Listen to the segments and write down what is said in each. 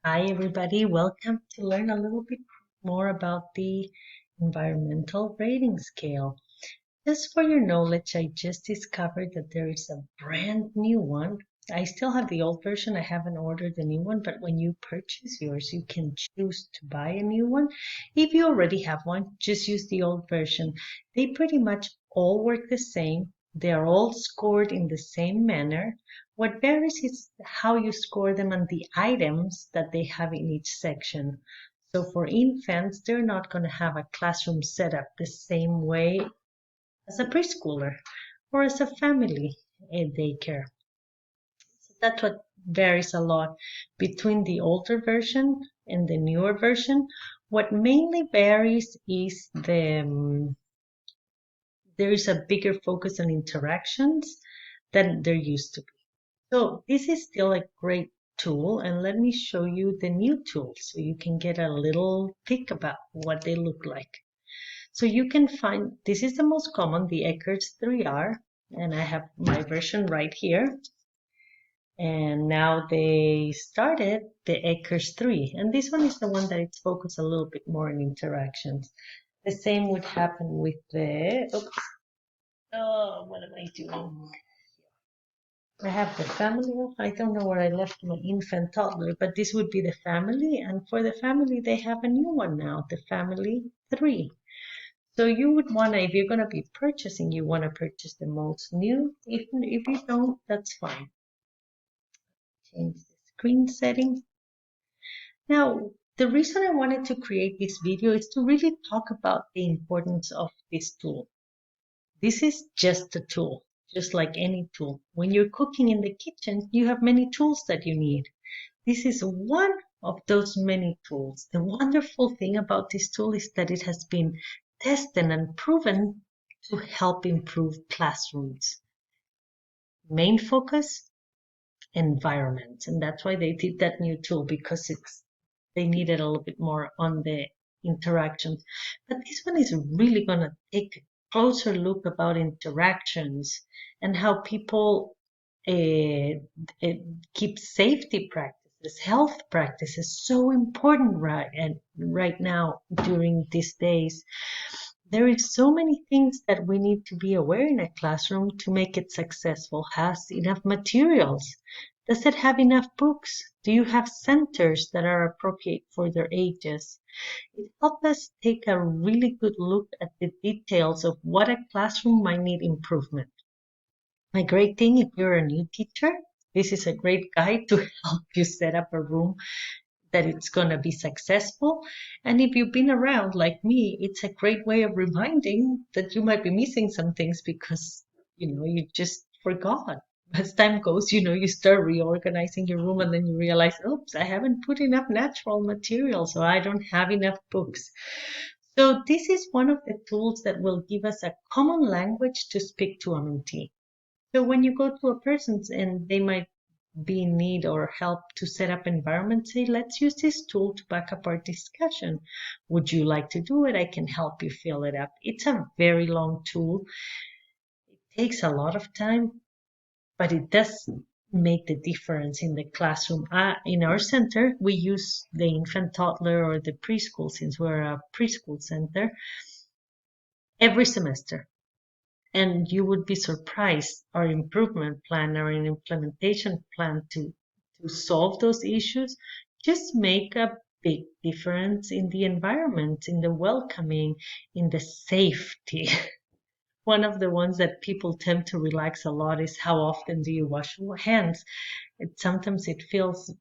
Hi, everybody. Welcome to learn a little bit more about the environmental rating scale. Just for your knowledge, I just discovered that there is a brand new one. I still have the old version. I haven't ordered the new one, but when you purchase yours, you can choose to buy a new one. If you already have one, just use the old version. They pretty much all work the same. They are all scored in the same manner. What varies is how you score them and the items that they have in each section. So for infants, they're not going to have a classroom set up the same way as a preschooler or as a family daycare. So that's what varies a lot between the older version and the newer version. What mainly varies is there is a bigger focus on interactions than there used to be. So this is still a great tool, and let me show you the new tools so you can get a little peek about what they look like. So you can find, this is the most common, the Eckert's 3R, and I have my version right here. And now they started the Eckert's 3, and this one is the one that it's focused a little bit more on interactions. The same would happen with the, oops, oh, what am I doing? I have the family. I don't know where I left my infant toddler, but this would be the family. And for the family, they have a new one now, the family 3. So you would want to, if you're going to be purchasing, you want to purchase the most new. If you don't, that's fine. Change the screen setting. Now, the reason I wanted to create this video is to really talk about the importance of this tool. This is just a tool, just like any tool. When you're cooking in the kitchen, you have many tools that you need. This is one of those many tools. The wonderful thing about this tool is that it has been tested and proven to help improve classrooms. Main focus, environment. And that's why they did that new tool, because they needed a little bit more on the interactions. But this one is really going to take a closer look about interactions and how people keep safety practices, health practices, so important right now during these days. There is so many things that we need to be aware in a classroom to make it successful. Has enough materials? Does it have enough books? Do you have centers that are appropriate for their ages? It helps us take a really good look at the details of what a classroom might need improvement. A great thing if you're a new teacher, this is a great guide to help you set up a room that it's going to be successful. And if you've been around like me, it's a great way of reminding that you might be missing some things because, you just forgot. As time goes, you start reorganizing your room and then you realize, oops, I haven't put enough natural materials or I don't have enough books. So this is one of the tools that will give us a common language to speak to a mentee. So when you go to a person's and they might be in need or help to set up environment, say, let's use this tool to back up our discussion. Would you like to do it? I can help you fill it up. It's a very long tool. It takes a lot of time, but it does make the difference in the classroom. In our center, we use the infant toddler or the preschool, since we're a preschool center, every semester. And you would be surprised our improvement plan or an implementation plan to solve those issues just make a big difference in the environment, in the welcoming, in the safety. One of the ones that people tend to relax a lot is how often do you wash your hands? Sometimes it feels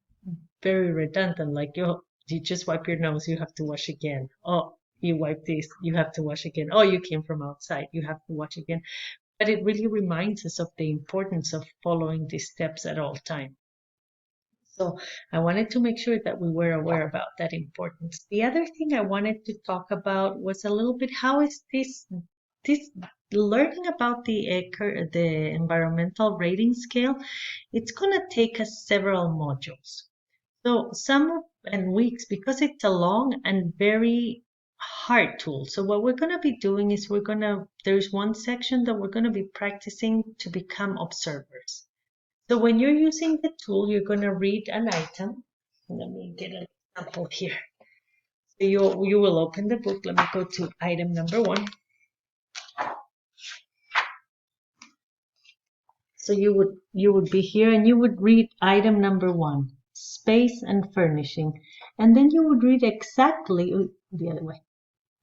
very redundant, like you just wipe your nose, you have to wash again. Oh, you wipe this, you have to wash again. Oh, you came from outside, you have to wash again. But it really reminds us of the importance of following these steps at all times. So I wanted to make sure that we were aware about that importance. The other thing I wanted to talk about was a little bit how is this learning about the environmental rating scale. It's going to take us several modules. So some and weeks, because it's a long and very hard tool. So what we're going to be doing is there's one section that we're going to be practicing to become observers. So when you're using the tool, you're going to read an item Let me get an example here. So you will open the book. Let me go to item number 1. So you would be here and you would read item number 1, space and furnishing, and then you would read exactly the other way.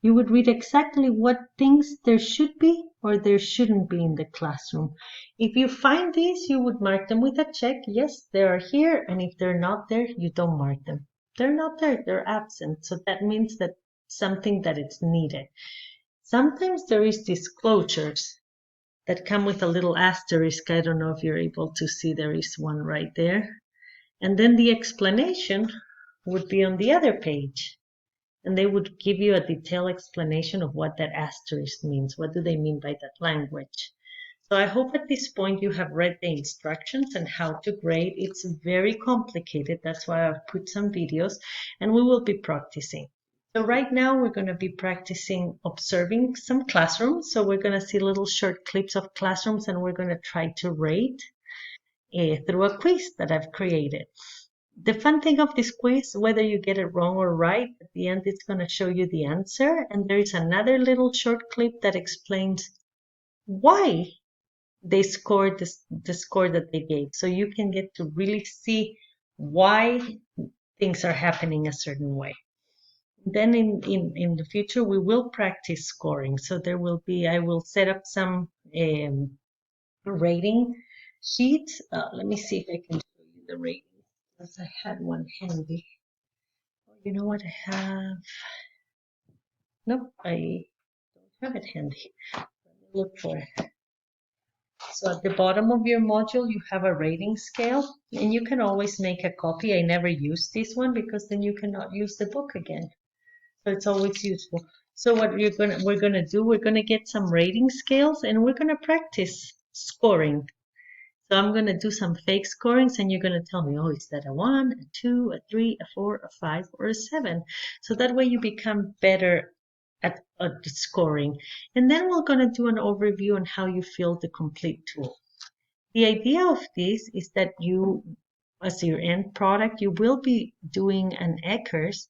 You would read exactly what things there should be or there shouldn't be in the classroom. If you find these, you would mark them with a check. Yes, they are here. And if they're not there, you don't mark them. They're not there. They're absent. So that means that something that it's needed. Sometimes there is disclosures that come with a little asterisk. I don't know if you're able to see, there is one right there. And then the explanation would be on the other page. And they would give you a detailed explanation of what that asterisk means. What do they mean by that language? So I hope at this point you have read the instructions and how to grade. It's very complicated. That's why I've put some videos and we will be practicing. So right now we're going to be practicing observing some classrooms. So we're going to see little short clips of classrooms and we're going to try to rate through a quiz that I've created. The fun thing of this quiz, whether you get it wrong or right, at the end it's going to show you the answer. And there is another little short clip that explains why they scored the score that they gave. So you can get to really see why things are happening a certain way. Then in the future, we will practice scoring. So there will be, I will set up some rating sheets. Let me see if I can show you the rating. Because I had one handy. You know what I have? Nope, I don't have it handy. Let me look for it. So at the bottom of your module, you have a rating scale, and you can always make a copy. I never use this one because then you cannot use the book again. So it's always useful. So what we're gonna do, we're gonna get some rating scales, and we're gonna practice scoring. So I'm going to do some fake scorings and you're going to tell me, oh, is that a 1, a 2, a 3, a 4, a 5, or a 7? So that way you become better at the scoring. And then we're going to do an overview on how you fill the complete tool. The idea of this is that you, as your end product, you will be doing an ECHRS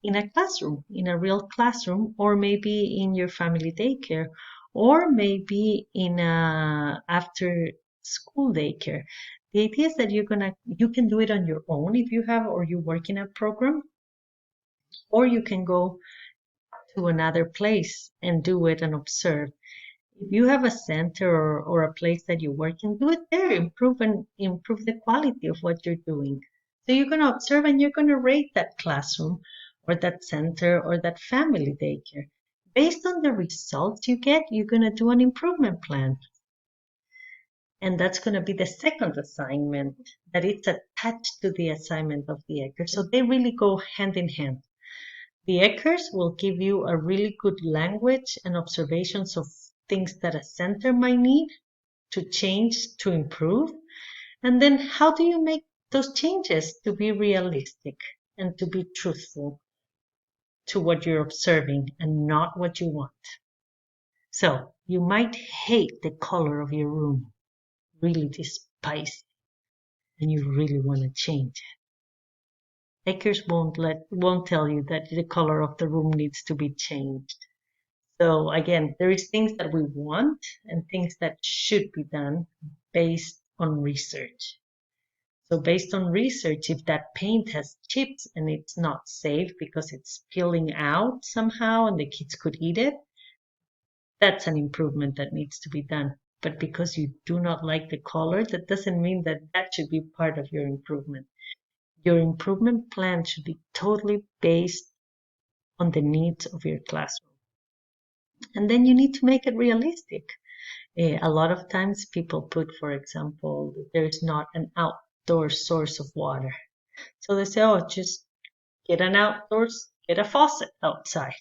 in a classroom, in a real classroom, or maybe in your family daycare, or maybe in a after school daycare. The idea is that you can do it on your own if you have, or you work in a program, or you can go to another place and do it and observe. If you have a center or a place that you work in, do it there. Improve the quality of what you're doing. So you're going to observe and you're going to rate that classroom or that center or that family daycare. Based on the results you get, you're going to do an improvement plan. And that's going to be the second assignment that it's attached to the assignment of the ECHR. So they really go hand in hand. The ECHRS will give you a really good language and observations of things that a center might need to change, to improve. And then how do you make those changes to be realistic and to be truthful to what you're observing and not what you want? So you might hate the color of your room, really despise it, and you really want to change it. ECHRS won't tell you that the color of the room needs to be changed. So again, there is things that we want and things that should be done based on research. So based on research, if that paint has chips and it's not safe because it's peeling out somehow and the kids could eat it, that's an improvement that needs to be done. But because you do not like the color, that doesn't mean that that should be part of your improvement. Your improvement plan should be totally based on the needs of your classroom. And then you need to make it realistic. A lot of times people put, for example, there's not an outdoor source of water. So they say, oh, just get a faucet outside.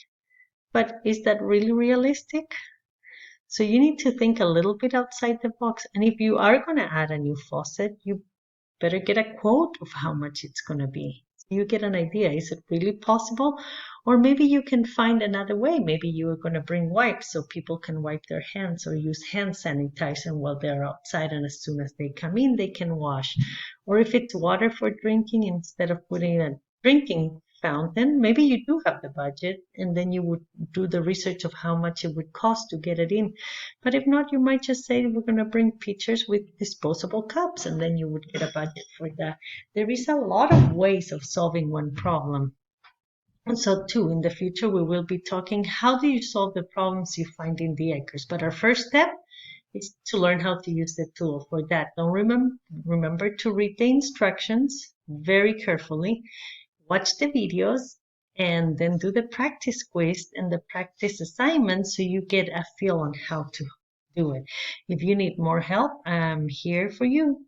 But is that really realistic? So you need to think a little bit outside the box. And if you are going to add a new faucet, you better get a quote of how much it's going to be. you get an idea. Is it really possible? Or maybe you can find another way. Maybe you are going to bring wipes so people can wipe their hands or use hand sanitizer while they're outside. And as soon as they come in, they can wash. Or if it's water for drinking, instead of putting in a drinking fountain, maybe you do have the budget and then you would do the research of how much it would cost to get it in. But if not, you might just say we're going to bring pitchers with disposable cups and then you would get a budget for that. There is a lot of ways of solving one problem. And so too, in the future, we will be talking how do you solve the problems you find in the acres. But our first step is to learn how to use the tool. For that, don't remember to read the instructions very carefully, watch the videos, and then do the practice quiz and the practice assignment so you get a feel on how to do it. If you need more help, I'm here for you.